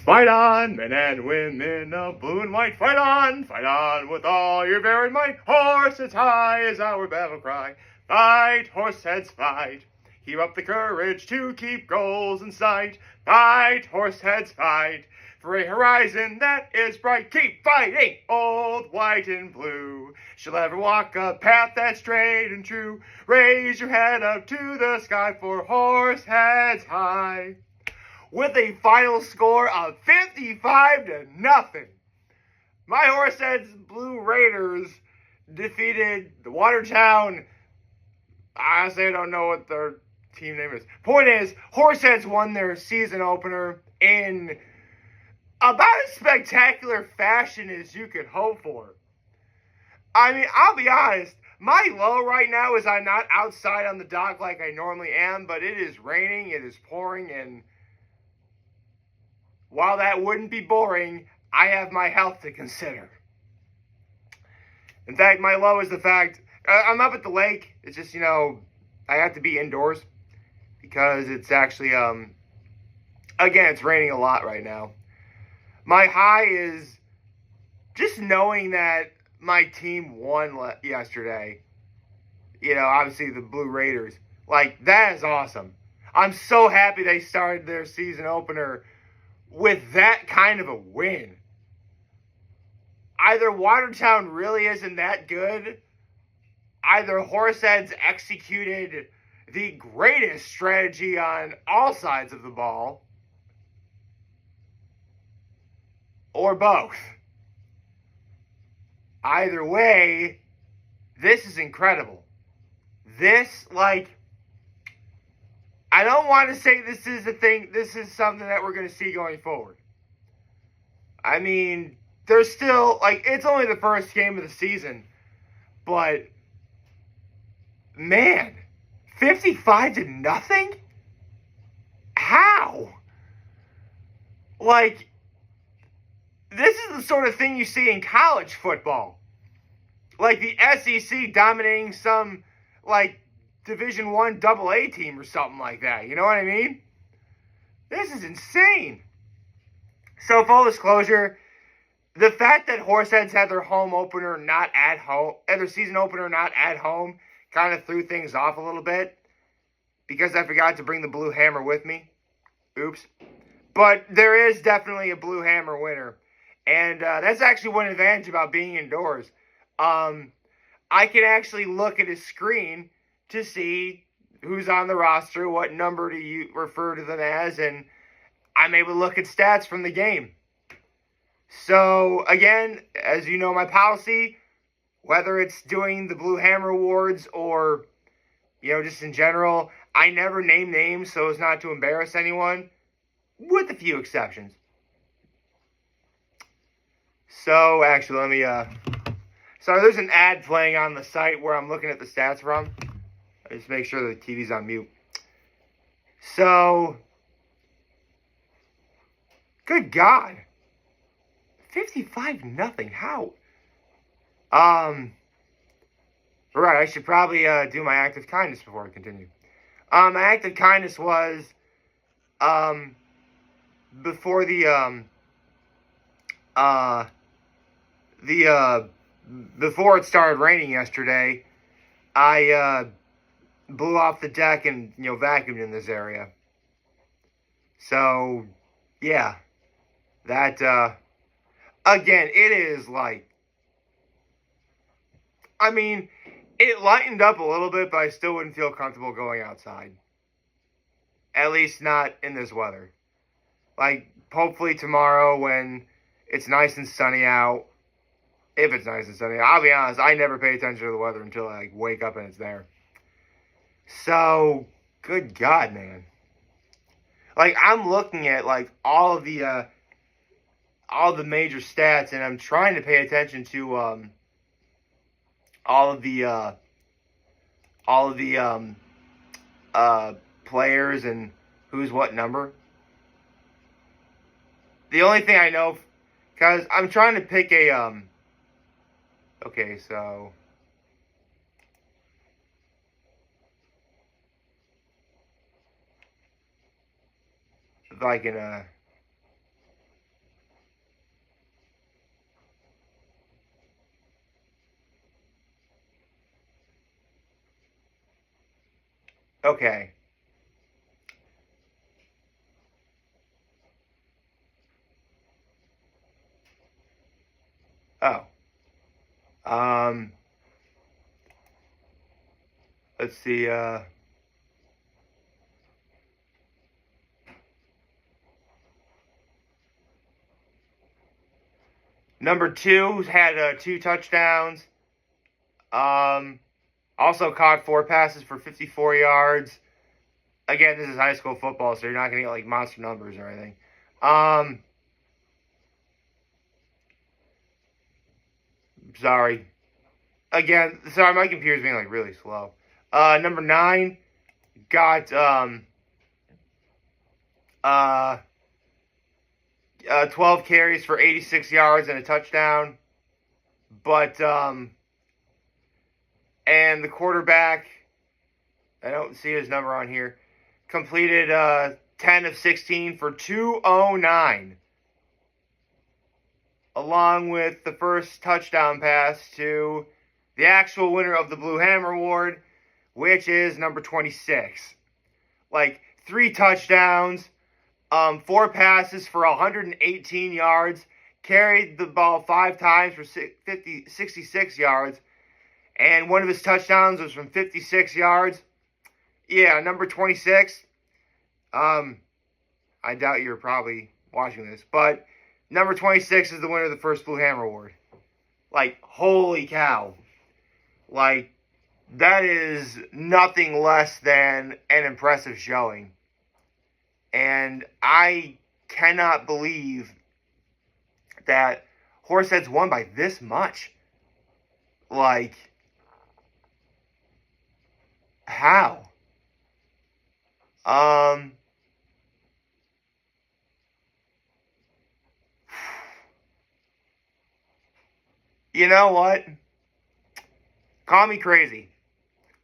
Fight on, men and women of blue and white. Fight on with all your very might. Horses high is our battle cry. Fight, horseheads, fight. Heap up the courage to keep goals in sight. Fight, horseheads, fight. For a horizon that is bright. Keep fighting, old, white, and blue. Shall ever walk a path that's straight and true. Raise your head up to the sky for horseheads high. With a final score of 55-0. My Horseheads Blue Raiders defeated the Watertown. Honestly, I don't know what their team name is. Point is, Horseheads won their season opener in about as spectacular fashion as you could hope for. I mean, I'll be honest, my low right now is I'm not outside on the dock like I normally am, but it is raining, it is pouring, and while that wouldn't be boring, I have my health to consider. In fact, my low is the fact, I'm up at the lake. It's just, I have to be indoors because it's actually, again, it's raining a lot right now. My high is just knowing that my team won yesterday. Obviously the Blue Raiders. Like, that is awesome. I'm so happy they started their season opener with that kind of a win. Either Watertown really isn't that good, either Horseheads executed the greatest strategy on all sides of the ball, or both. Either way, this is incredible. I don't want to say this is something that we're going to see going forward. I mean, there's still, it's only the first game of the season, but, man, 55-0? How? This is the sort of thing you see in college football. Like the SEC dominating some, Division I AA team or something like that. You know what I mean? This is insane. So, full disclosure, the fact that Horseheads had their home opener not at home, and their season opener not at home, kind of threw things off a little bit because I forgot to bring the Blue Hammer with me. Oops. But there is definitely a Blue Hammer winner. And that's actually one advantage about being indoors. I can actually look at a screen to see who's on the roster, what number do you refer to them as, and I'm able to look at stats from the game. So, again, as you know my policy, whether it's doing the Blue Hammer Awards or, just in general, I never name names so as not to embarrass anyone, with a few exceptions. So, actually, let me, sorry, there's an ad playing on the site where I'm looking at the stats from. Just make sure the TV's on mute. So, good God. 55-0. How? Right, I should probably do my act of kindness before I continue. My act of kindness was before before it started raining yesterday, I blew off the deck and, vacuumed in this area. So, yeah. That, again, it is it lightened up a little bit, but I still wouldn't feel comfortable going outside. At least not in this weather. Hopefully tomorrow when it's nice and sunny out, if it's nice and sunny, I'll be honest, I never pay attention to the weather until I wake up and it's there. So, good God, man. I'm looking at, all the major stats, and I'm trying to pay attention to, all of the players and who's what number. The only thing I know, because I'm trying to pick a, okay, so, if I can, Okay. Oh. Um, let's see. Number 2 had 2 touchdowns. Um, also caught 4 passes for 54 yards. Again, this is high school football, so you're not going to get like monster numbers or anything. Sorry. Again, sorry, my computer's being like really slow. Number 9 got uh, 12 carries for 86 yards and a touchdown. But and the quarterback, I don't see his number on here, completed 10 of 16 for 209, along with the first touchdown pass to the actual winner of the Blue Hammer Award, which is number 26. Like 3 touchdowns, 4 passes for 118 yards, carried the ball 5 times for 66 yards, and one of his touchdowns was from 56 yards. Yeah, number 26. I doubt you're probably watching this, but number 26 is the winner of the first Blue Hammer Award. Like, holy cow. Like, that is nothing less than an impressive showing. And I cannot believe that Horseheads won by this much. Like, how? You know what? Call me crazy.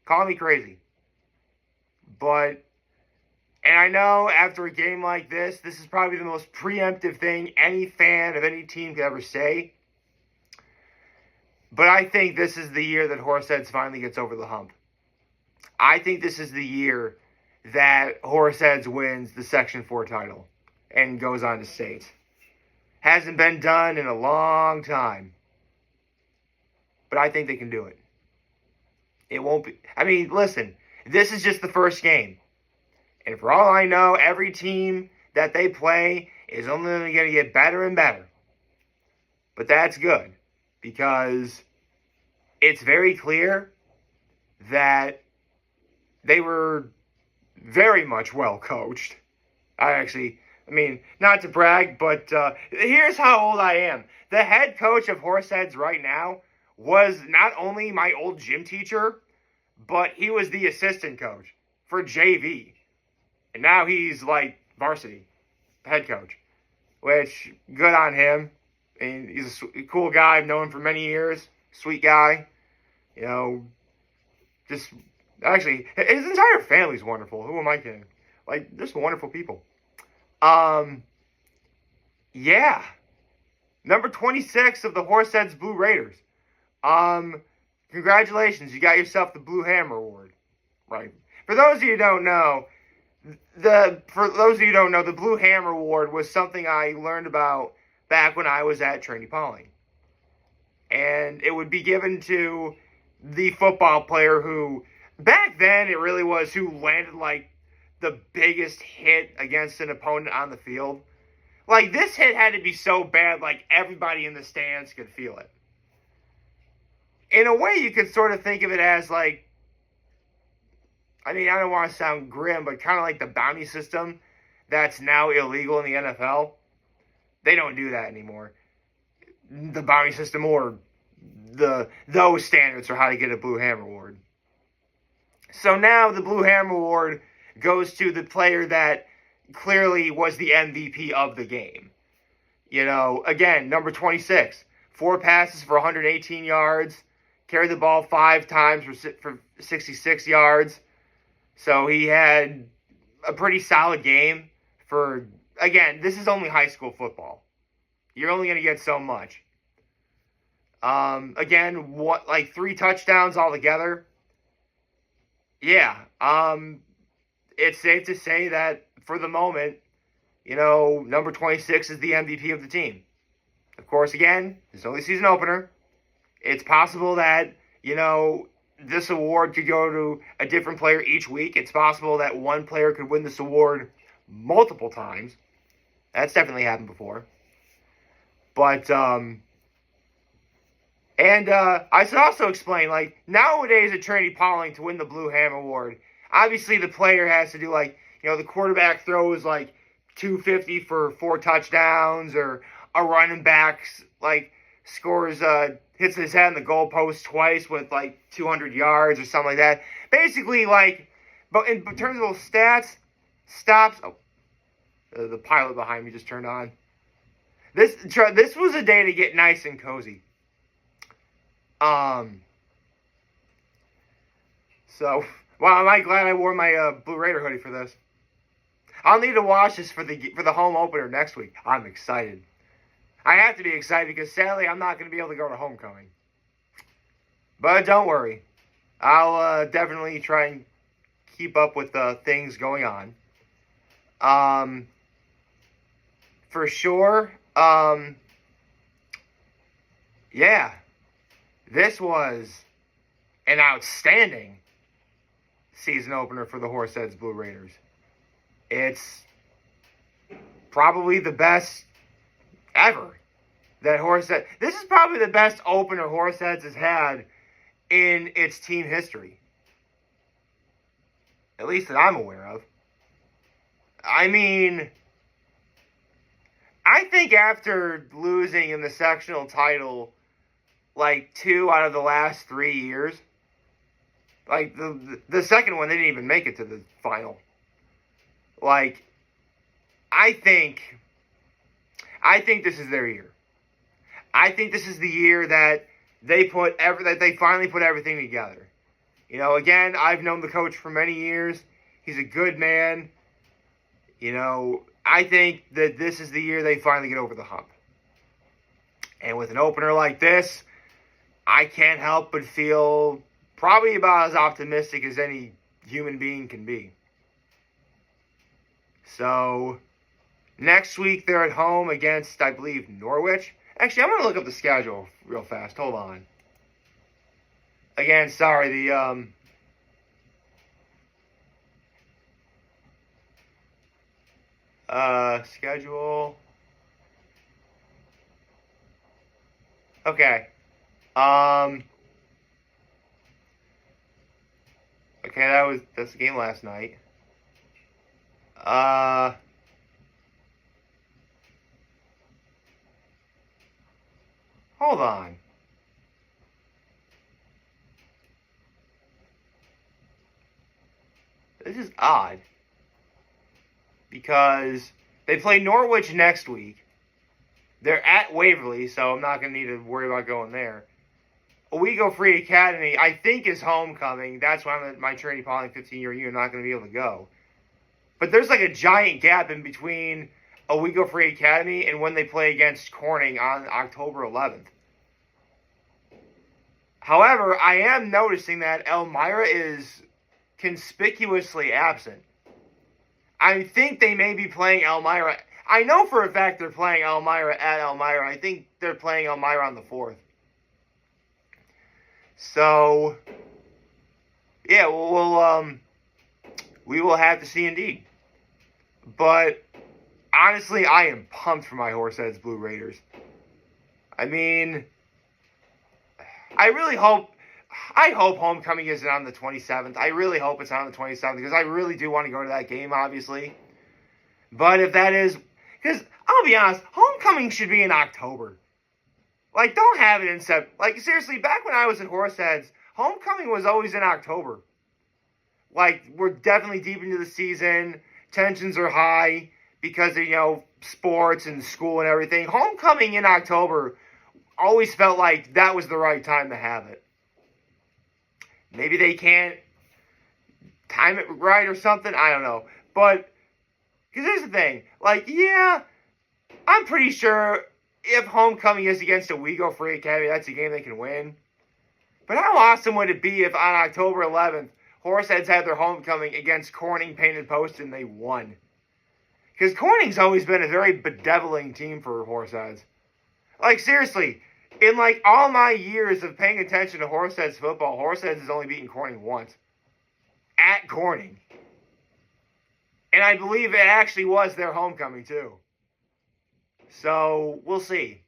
Call me crazy. But, and I know after a game like this is probably the most preemptive thing any fan of any team could ever say. But I think this is the year that Horseheads finally gets over the hump. I think this is the year that Horseheads wins the Section 4 title and goes on to state. Hasn't been done in a long time. But I think they can do it. It won't be... I mean, listen, this is just the first game. And for all I know, every team that they play is only going to get better and better. But that's good. Because it's very clear that they were very much well coached. I mean, not to brag, but here's how old I am. The head coach of Horseheads right now was not only my old gym teacher, but he was the assistant coach for JV. And now he's like varsity head coach, which good on him. I mean, he's a cool guy. I've known him for many years. Sweet guy. You know, just actually, his entire family's wonderful. Who am I kidding? Like, just wonderful people. Yeah. Number 26 of the Horseheads Blue Raiders. Congratulations, you got yourself the Blue Hammer Award. Right. For those of you who don't know, the Blue Hammer Award was something I learned about back when I was at Trinity Pauling. And it would be given to the football player who, back then, it really was who landed, like, the biggest hit against an opponent on the field. Like, this hit had to be so bad, like, everybody in the stands could feel it. In a way, you could sort of think of it as, like, I mean, I don't want to sound grim, but kind of like the bounty system that's now illegal in the NFL. They don't do that anymore. The bounty system or those standards for how to get a Blue Hammer Award. So now the Blue Hammer Award goes to the player that clearly was the MVP of the game. You know, again, number 26. 4 passes for 118 yards. Carried the ball 5 times for 66 yards. So he had a pretty solid game for, again, this is only high school football. You're only going to get so much. Again, 3 touchdowns altogether. Yeah. it's safe to say that for the moment, number 26 is the MVP of the team. Of course, again, it's only season opener. It's possible that, this award could go to a different player each week. It's possible that one player could win this award multiple times. That's definitely happened before. But, I should also explain, nowadays at Trinity Pauling to win the Blue Ham Award, obviously the player has to do, the quarterback throws, 250 for 4 touchdowns, or a running back, scores, hits his head on the goalpost twice with, 200 yards or something like that. Basically, but in terms of those stops, the pilot behind me just turned on. This was a day to get nice and cozy. So, well, am I glad I wore my Blue Raider hoodie for this? I'll need to wash this for the home opener next week. I'm excited. I have to be excited because sadly I'm not going to be able to go to homecoming. But don't worry. I'll definitely try and keep up with things going on. For sure. Yeah. This was an outstanding season opener for the Horseheads Blue Raiders. It's probably the best ever that Horseheads. This is probably the best opener Horseheads has had in its team history. At least that I'm aware of. I mean, I think after losing in the sectional title 2 out of the last 3 years, the second one, they didn't even make it to the final. I think this is their year. I think this is the year that they finally put everything together. Again, I've known the coach for many years. He's a good man. I think that this is the year they finally get over the hump. And with an opener like this, I can't help but feel probably about as optimistic as any human being can be. So, next week they're at home against, I believe, Norwich. Actually, I'm going to look up the schedule real fast. Hold on. Again, sorry, the schedule. Okay. Okay, that's the game last night. Hold on. This is odd. Because they play Norwich next week. They're at Waverly, so I'm not going to need to worry about going there. Owego Free Academy, I think, is homecoming. That's why I'm at my Trinity Pauling 15-year union, not going to be able to go. But there's a giant gap in between Owego Free Academy and when they play against Corning on October 11th. However, I am noticing that Elmira is conspicuously absent. I think they may be playing Elmira. I know for a fact they're playing Elmira at Elmira. I think they're playing Elmira on the 4th. So, yeah, we will have to see indeed. But, honestly, I am pumped for my Horseheads Blue Raiders. I mean, I hope homecoming isn't on the 27th. I really hope it's on the 27th because I really do want to go to that game, obviously. But if that is, because I'll be honest, homecoming should be in October. Don't have it in September. Seriously, back when I was at Horseheads, homecoming was always in October. We're definitely deep into the season. Tensions are high because of, sports and school and everything. Homecoming in October always felt like that was the right time to have it. Maybe they can't time it right or something. I don't know. But, because here's the thing. Yeah, I'm pretty sure if homecoming is against Owego Free Academy, that's a game they can win. But how awesome would it be if on October 11th, Horseheads had their homecoming against Corning Painted Post, and they won. Because Corning's always been a very bedeviling team for Horseheads. Like, seriously, in like all my years of paying attention to Horseheads football, Horseheads has only beaten Corning once. At Corning. And I believe it actually was their homecoming, too. So, we'll see.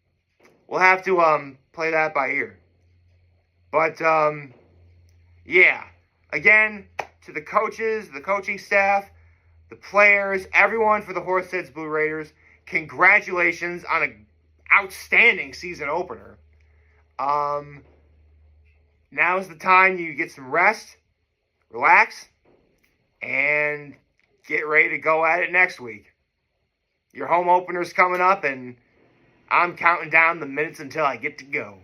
We'll have to play that by ear. But, yeah. Again, to the coaches, the coaching staff, the players, everyone for the Horseheads Blue Raiders, congratulations on an outstanding season opener. Now's the time you get some rest, relax, and get ready to go at it next week. Your home opener's coming up, and I'm counting down the minutes until I get to go.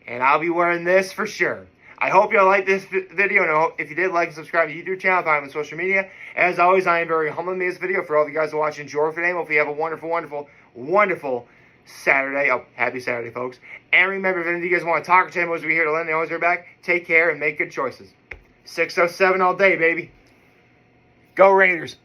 And I'll be wearing this for sure. I hope you liked this video, and if you did, like and subscribe to the YouTube channel, find me on social media. As always, I am very humble in this video. For all the guys who watch, enjoy for today. Hopefully you have a wonderful, wonderful, wonderful Saturday. Oh, happy Saturday, folks. And remember, if any of you guys want to talk or chat, we'll be here to lend the always back. Take care and make good choices. 607 all day, baby. Go Raiders.